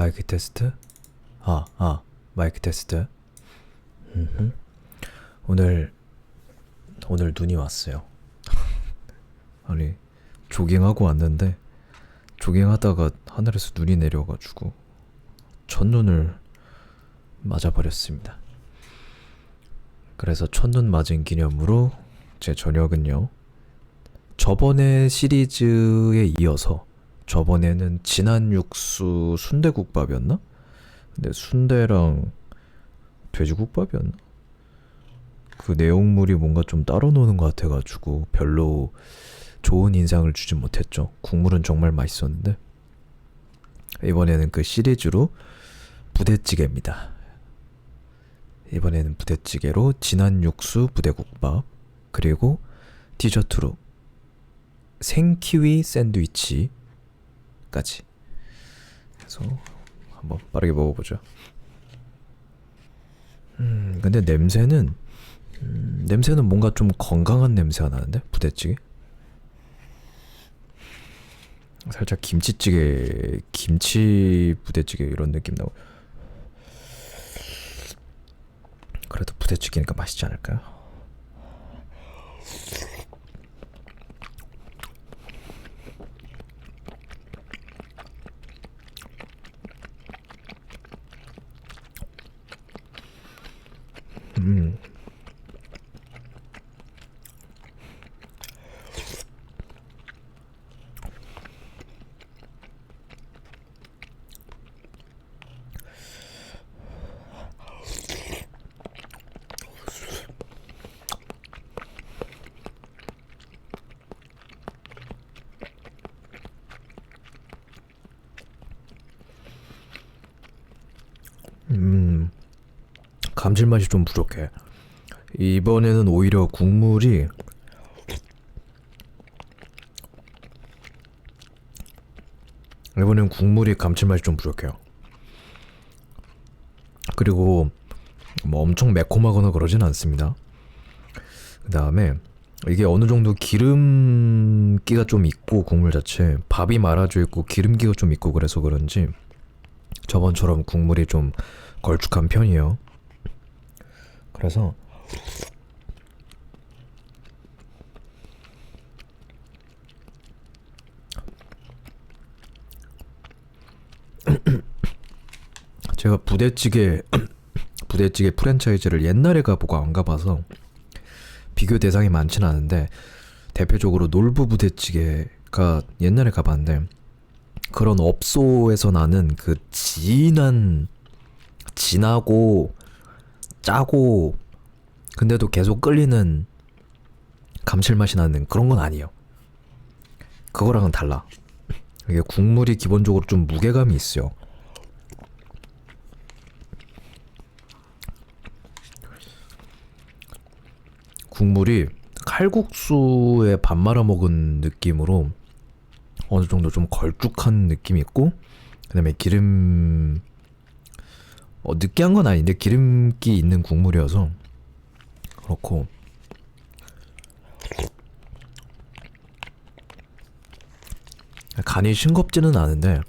마이크 테스트? 마이크 테스트. 음흠. 오늘 눈이 왔어요. 아니, 조깅하고 왔는데 조깅하다가 하늘에서 눈이 내려가지고 첫눈을 맞아버렸습니다. 그래서 첫눈 맞은 기념으로 제 저녁은요, 저번에 시리즈에 이어서 저번에는 진한 육수 순대국밥이었나? 근데 순대랑 돼지국밥이었나? 그 내용물이 뭔가 좀 따로 노는 것 같아가지고 별로 좋은 인상을 주진 못했죠. 국물은 정말 맛있었는데 이번에는 그 시리즈로 부대찌개입니다. 이번에는 부대찌개로 진한 육수 부대국밥, 그리고 디저트로 생키위 샌드위치까지. 그래서 한번 빠르게 먹어보죠. 근데 냄새는 뭔가 좀 건강한 냄새가 나는데, 부대찌개? 살짝 김치 부대찌개 이런 느낌 나고. 그래도 부대찌개니까 맛있지 않을까요? 음. 감칠맛이 좀 부족해. 이번에는 오히려 국물이 감칠맛이 좀 부족해요. 그리고 뭐 엄청 매콤하거나 그러진 않습니다. 그 다음에 이게 어느 정도 기름기가 좀 있고, 국물 자체 밥이 말아져 있고 기름기가 좀 있고, 그래서 그런지 저번처럼 국물이 좀 걸쭉한 편이에요. 그래서 제가 부대찌개 프랜차이즈를 옛날에 가보고 안 가봐서 비교 대상이 많지는 않은데, 대표적으로 놀부 부대찌개가 옛날에 가봤는데, 그런 업소에서 나는 그 진하고 짜고 근데도 계속 끌리는 감칠맛이 나는 그런 건 아니에요. 그거랑은 달라. 이게 국물이 기본적으로 좀 무게감이 있어요. 국물이 칼국수에 밥 말아 먹은 느낌으로 어느 정도 좀 걸쭉한 느낌이 있고, 그 다음에 느끼한 건 아닌데 기름기 있는 국물이어서 그렇고, 간이 싱겁지는 않은데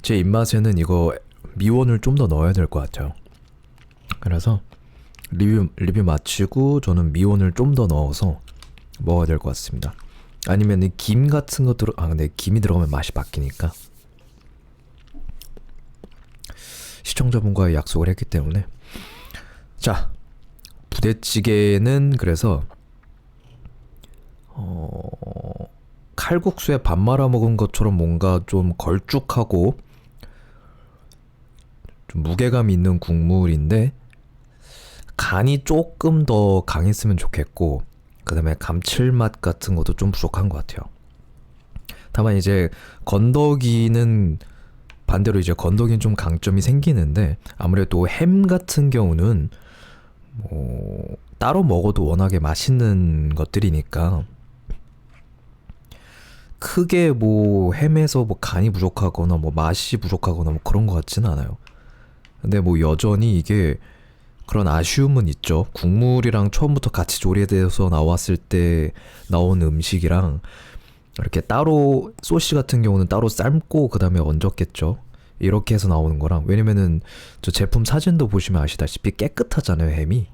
제 입맛에는 이거 미원을 좀 더 넣어야 될 것 같아요. 그래서 리뷰 마치고 저는 미원을 좀 더 넣어서 먹어야 될 것 같습니다. 아니면 김 같은 거 근데 김이 들어가면 맛이 바뀌니까. 시청자분과의 약속을 했기 때문에. 자, 부대찌개는 그래서 칼국수에 밥 말아 먹은 것처럼 뭔가 좀 걸쭉하고 좀 무게감 있는 국물인데, 간이 조금 더 강했으면 좋겠고, 그 다음에 감칠맛 같은 것도 좀 부족한 것 같아요. 다만 이제 건더기는 반대로 이제 건더기는 좀 강점이 생기는데, 아무래도 햄 같은 경우는 뭐 따로 먹어도 워낙에 맛있는 것들이니까 크게 뭐 햄에서 뭐 간이 부족하거나 뭐 맛이 부족하거나 뭐 그런 것 같지는 않아요. 근데 뭐 여전히 이게 그런 아쉬움은 있죠. 국물이랑 처음부터 같이 조리돼서 나왔을 때 나온 음식이랑 이렇게 따로, 소시 같은 경우는 따로 삶고 그 다음에 얹었겠죠. 이렇게 해서 나오는 거랑, 왜냐면은 저 제품 사진도 보시면 아시다시피 깨끗하잖아요, 햄이.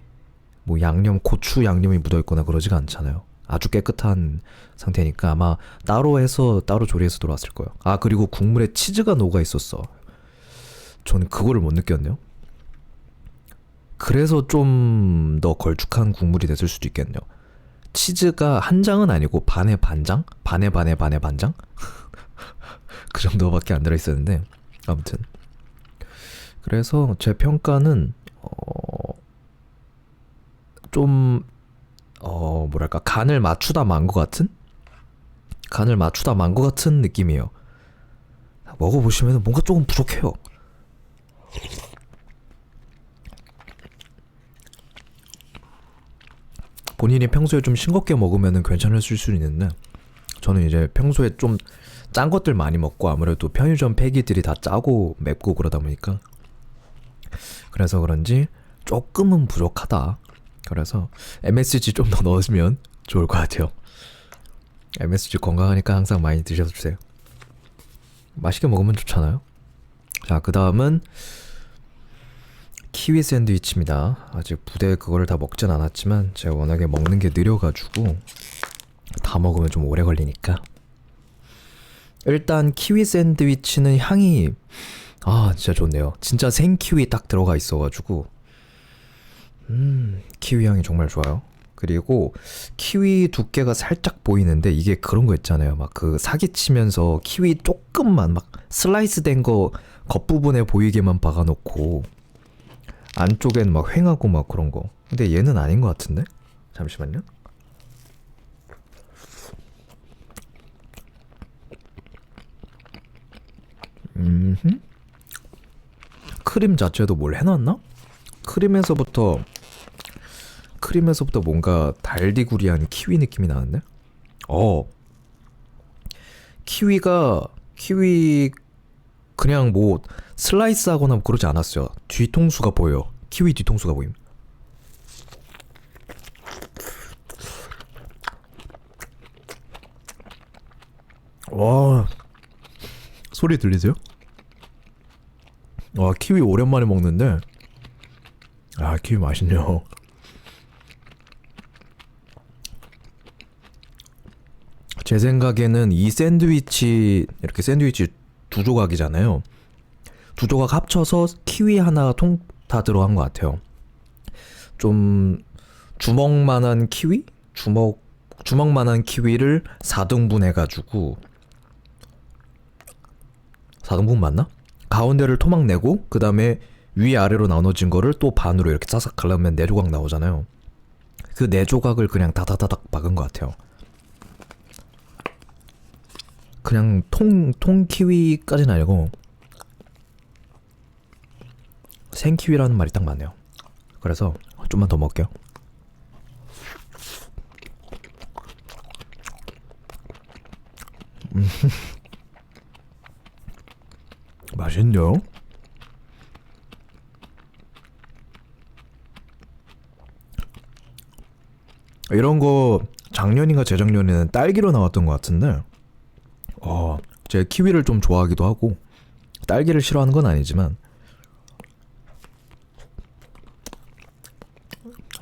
뭐 양념, 고추 양념이 묻어있거나 그러지가 않잖아요. 아주 깨끗한 상태니까 아마 따로 해서 따로 조리해서 들어왔을 거예요. 아, 그리고 국물에 치즈가 녹아 있었어. 전 그거를 못 느꼈네요. 그래서 좀 더 걸쭉한 국물이 됐을 수도 있겠네요. 치즈가 한 장은 아니고 반에 반장? 반에 반장? 그 정도밖에 안 들어있었는데, 아무튼 그래서 제 평가는 좀 뭐랄까, 간을 맞추다 만 것 같은? 간을 맞추다 만 것 같은 느낌이에요. 먹어보시면 뭔가 조금 부족해요. 본인이 평소에 좀 싱겁게 먹으면 괜찮을 수 있는데, 저는 이제 평소에 좀 짠 것들 많이 먹고 아무래도 편의점 폐기들이 다 짜고 맵고 그러다 보니까, 그래서 그런지 조금은 부족하다. 그래서 MSG 좀 더 넣으시면 좋을 것 같아요. MSG 건강하니까 항상 많이 드셔서 주세요. 맛있게 먹으면 좋잖아요. 자, 그 다음은 키위 샌드위치입니다. 아직 부대 그거를 다 먹진 않았지만 제가 워낙에 먹는 게 느려가지고 다 먹으면 좀 오래 걸리니까. 일단 키위 샌드위치는 향이 진짜 좋네요. 진짜 생 키위 딱 들어가 있어가지고 키위 향이 정말 좋아요. 그리고 키위 두께가 살짝 보이는데, 이게 그런 거 있잖아요. 막 그 사기치면서 키위 조금만 막 슬라이스 된 거 겉부분에 보이게만 박아놓고 안쪽엔 막 휑하고 막 그런 거. 근데 얘는 아닌 것 같은데? 잠시만요. 크림 자체도 뭘 해놨나? 크림에서부터 뭔가 달디구리한 키위 느낌이 나는데? 키위 그냥 뭐 슬라이스 하거나 그러지 않았어요. 뒤통수가 보여요. 키위 뒤통수가 보임. 와, 소리 들리세요? 와, 키위 오랜만에 먹는데, 키위 맛있네요. 제 생각에는 이 샌드위치, 이렇게 샌드위치 두 조각이잖아요. 두 조각 합쳐서 키위 하나 다 들어간 것 같아요. 좀 주먹만한 키위? 주먹만한 키위를 4등분 해가지고, 4등분 맞나? 가운데를 토막 내고 그 다음에 위아래로 나눠진 거를 또 반으로 이렇게 싸싹 갈라면 4조각 나오잖아요. 그 4조각을 그냥 다다다닥 박은 것 같아요. 그냥 통 키위까지는 아니고 생 키위라는 말이 딱 맞네요. 그래서 좀만 더 먹을게요. 맛있네요. 이런 거 작년인가 재작년에는 딸기로 나왔던 것 같은데, 제가 키위를 좀 좋아하기도 하고 딸기를 싫어하는 건 아니지만,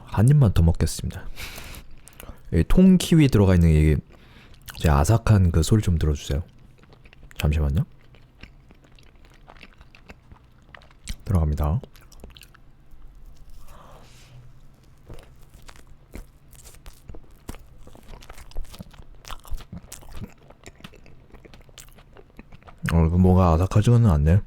한 입만 더 먹겠습니다. 이 통 키위 들어가 있는 이 아삭한 그 소리 좀 들어주세요. 잠시만요. 들어갑니다. 뭐가 아삭하지는 않네.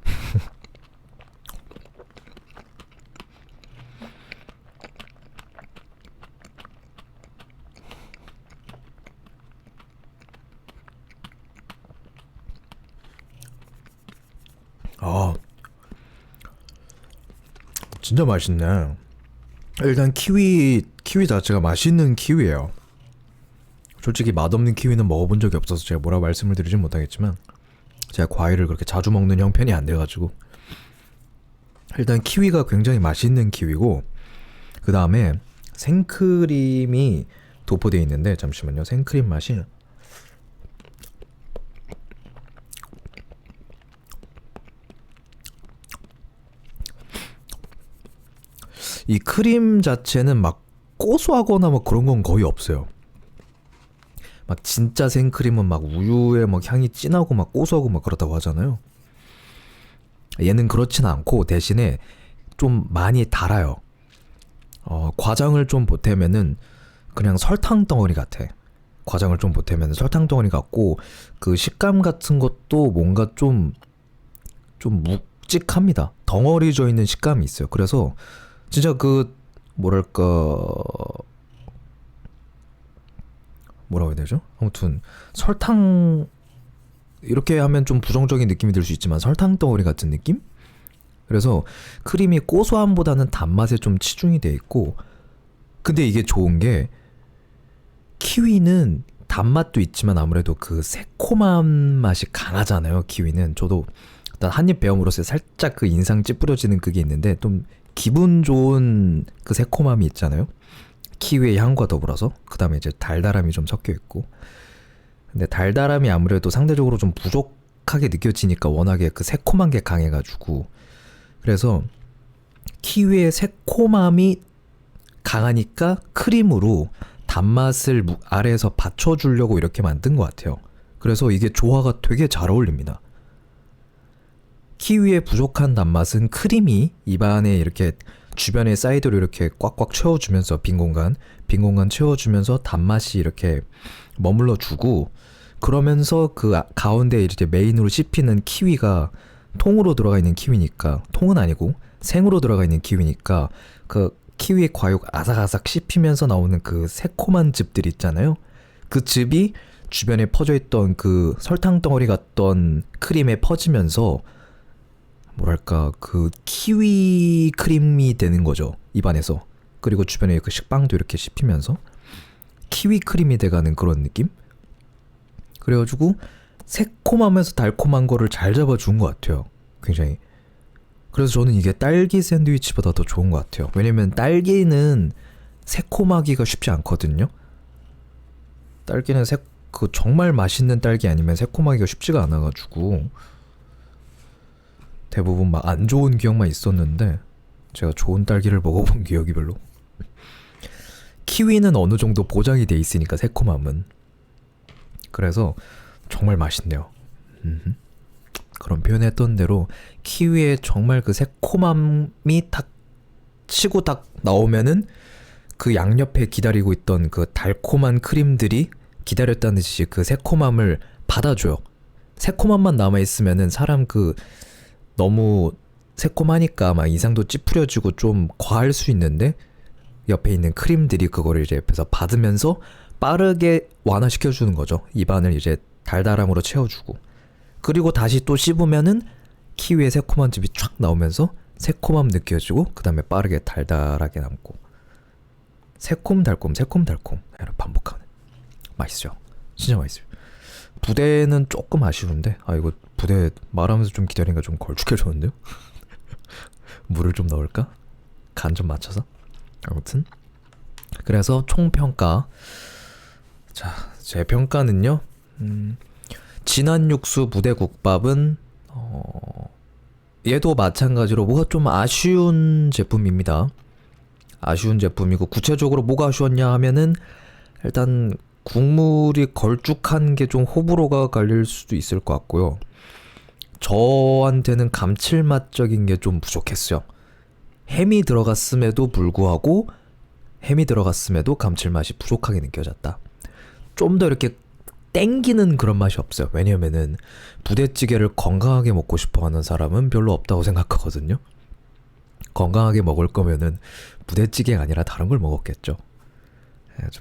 진짜 맛있네. 일단 키위 자체가 맛있는 키위예요. 솔직히 맛없는 키위는 먹어본 적이 없어서 제가 뭐라 말씀을 드리진 못하겠지만, 제가 과일을 그렇게 자주 먹는 형편이 안 돼가지고, 일단 키위가 굉장히 맛있는 키위고, 그 다음에 생크림이 도포되어 있는데, 잠시만요. 생크림 맛이 이 크림 자체는 막 고소하거나 막 그런 건 거의 없어요. 막 진짜 생크림은 막 우유에 막 향이 진하고 막 고소하고 막 그렇다고 하잖아요. 얘는 그렇진 않고 대신에 좀 많이 달아요. 과장을 좀 보태면은 그냥 설탕 덩어리 같아. 과장을 좀 보태면 설탕 덩어리 같고 그 식감 같은 것도 뭔가 좀 묵직합니다. 덩어리져 있는 식감이 있어요. 그래서 진짜 그 뭐랄까 뭐라고 해야 되죠? 아무튼 설탕 이렇게 하면 좀 부정적인 느낌이 들 수 있지만 설탕 덩어리 같은 느낌? 그래서 크림이 고소함보다는 단맛에 좀 치중이 돼 있고 근데 이게 좋은 게 키위는 단맛도 있지만 아무래도 그 새콤한 맛이 강하잖아요. 키위는 저도 일단 한입 베어물었을 때 살짝 그 인상 찌푸려지는 그게 있는데 좀 기분 좋은 그 새콤함이 있잖아요. 키위의 향과 더불어서 그 다음에 이제 달달함이 좀 섞여 있고 근데 달달함이 아무래도 상대적으로 좀 부족하게 느껴지니까 워낙에 그 새콤한 게 강해가지고 그래서 키위의 새콤함이 강하니까 크림으로 단맛을 아래에서 받쳐주려고 이렇게 만든 것 같아요. 그래서 이게 조화가 되게 잘 어울립니다. 키위의 부족한 단맛은 크림이 입안에 이렇게 주변에 사이드로 이렇게 꽉꽉 채워주면서 빈 공간 채워주면서 단맛이 이렇게 머물러 주고 그러면서 그 가운데 이렇게 메인으로 씹히는 키위가 통으로 들어가 있는 키위니까 통은 아니고 생으로 들어가 있는 키위니까 그 키위의 과육 아삭아삭 씹히면서 나오는 그 새콤한 즙들 있잖아요. 그 즙이 주변에 퍼져 있던 그 설탕 덩어리 같던 크림에 퍼지면서 뭐랄까 그 키위 크림이 되는 거죠. 입안에서. 그리고 주변에 그 식빵도 이렇게 씹히면서 키위 크림이 돼가는 그런 느낌? 그래가지고 새콤하면서 달콤한 거를 잘 잡아준 것 같아요. 굉장히. 그래서 저는 이게 딸기 샌드위치보다 더 좋은 것 같아요. 왜냐면 딸기는 새콤하기가 쉽지 않거든요. 딸기는 그 정말 맛있는 딸기 아니면 새콤하기가 쉽지가 않아가지고 대부분 막 안 좋은 기억만 있었는데 제가 좋은 딸기를 먹어본 기억이 별로. 키위는 어느 정도 보장이 돼 있으니까 새콤함은. 그래서 정말 맛있네요. 그런 표현했던 대로 키위에 정말 그 새콤함이 딱 치고 딱 나오면은 그 양옆에 기다리고 있던 그 달콤한 크림들이 기다렸다는 듯이 그 새콤함을 받아줘요. 새콤함만 남아있으면은 사람 그 너무 새콤하니까 막 인상도 찌푸려지고 좀 과할 수 있는데 옆에 있는 크림들이 그거를 이제 옆에서 받으면서 빠르게 완화시켜주는 거죠. 입안을 이제 달달함으로 채워주고 그리고 다시 또 씹으면은 키위의 새콤한 즙이 쫙 나오면서 새콤함 느껴지고 그 다음에 빠르게 달달하게 남고 새콤달콤 새콤달콤 반복하는 맛있죠. 진짜 맛있어요. 부대는 조금 아쉬운데 이거 부대 말하면서 좀 기다리니까 좀 걸쭉해졌는데요? 물을 좀 넣을까? 간 좀 맞춰서? 아무튼 그래서 총평가 자, 제 평가는요 진한 육수 부대국밥은 얘도 마찬가지로 뭐가 좀 아쉬운 제품입니다. 아쉬운 제품이고 구체적으로 뭐가 아쉬웠냐 하면은 일단 국물이 걸쭉한 게 좀 호불호가 갈릴 수도 있을 것 같고요. 저한테는 감칠맛적인 게 좀 부족했어요. 햄이 들어갔음에도 불구하고 햄이 들어갔음에도 감칠맛이 부족하게 느껴졌다. 좀 더 이렇게 땡기는 그런 맛이 없어요. 왜냐면은 부대찌개를 건강하게 먹고 싶어 하는 사람은 별로 없다고 생각하거든요. 건강하게 먹을 거면은 부대찌개가 아니라 다른 걸 먹었겠죠.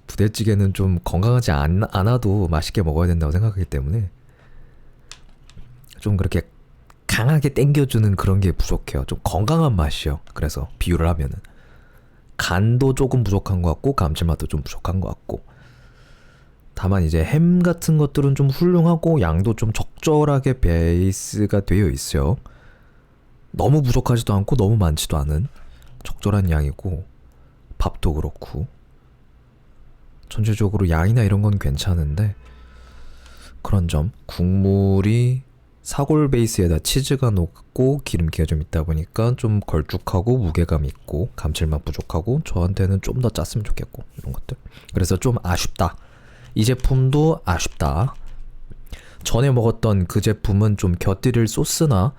부대찌개는 좀 건강하지 않아도 맛있게 먹어야 된다고 생각하기 때문에 좀 그렇게 강하게 땡겨주는 그런 게 부족해요. 좀 건강한 맛이요. 그래서 비유를 하면은 간도 조금 부족한 것 같고 감칠맛도 좀 부족한 것 같고 다만 이제 햄 같은 것들은 좀 훌륭하고 양도 좀 적절하게 베이스가 되어 있어요. 너무 부족하지도 않고 너무 많지도 않은 적절한 양이고 밥도 그렇고 전체적으로 양이나 이런 건 괜찮은데 그런 점 국물이 사골 베이스에다 치즈가 녹고 기름기가 좀 있다 보니까 좀 걸쭉하고 무게감 있고 감칠맛 부족하고 저한테는 좀 더 짰으면 좋겠고 이런 것들. 그래서 좀 아쉽다. 이 제품도 아쉽다. 전에 먹었던 그 제품은 좀 곁들일 소스나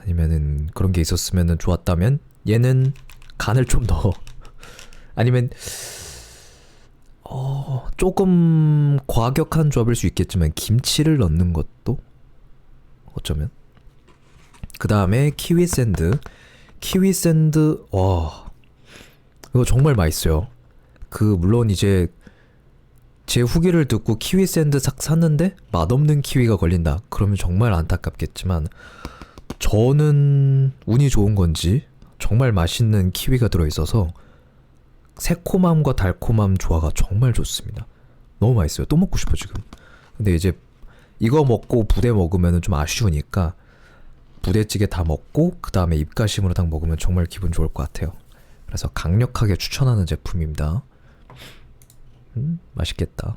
아니면은 그런 게 있었으면 좋았다면 얘는 간을 좀 더 아니면 조금 과격한 조합일 수 있겠지만 김치를 넣는 것도 어쩌면. 그 다음에 키위 샌드. 키위 샌드 와 이거 정말 맛있어요. 물론 이제 제 후기를 듣고 키위 샌드 싹 샀는데 맛없는 키위가 걸린다. 그러면 정말 안타깝겠지만 저는 운이 좋은 건지 정말 맛있는 키위가 들어있어서 새콤함과 달콤함 조화가 정말 좋습니다. 너무 맛있어요. 또 먹고 싶어 지금. 근데 이제 이거 먹고 부대 먹으면 좀 아쉬우니까 부대찌개 다 먹고 그 다음에 입가심으로 딱 먹으면 정말 기분 좋을 것 같아요. 그래서 강력하게 추천하는 제품입니다. 맛있겠다.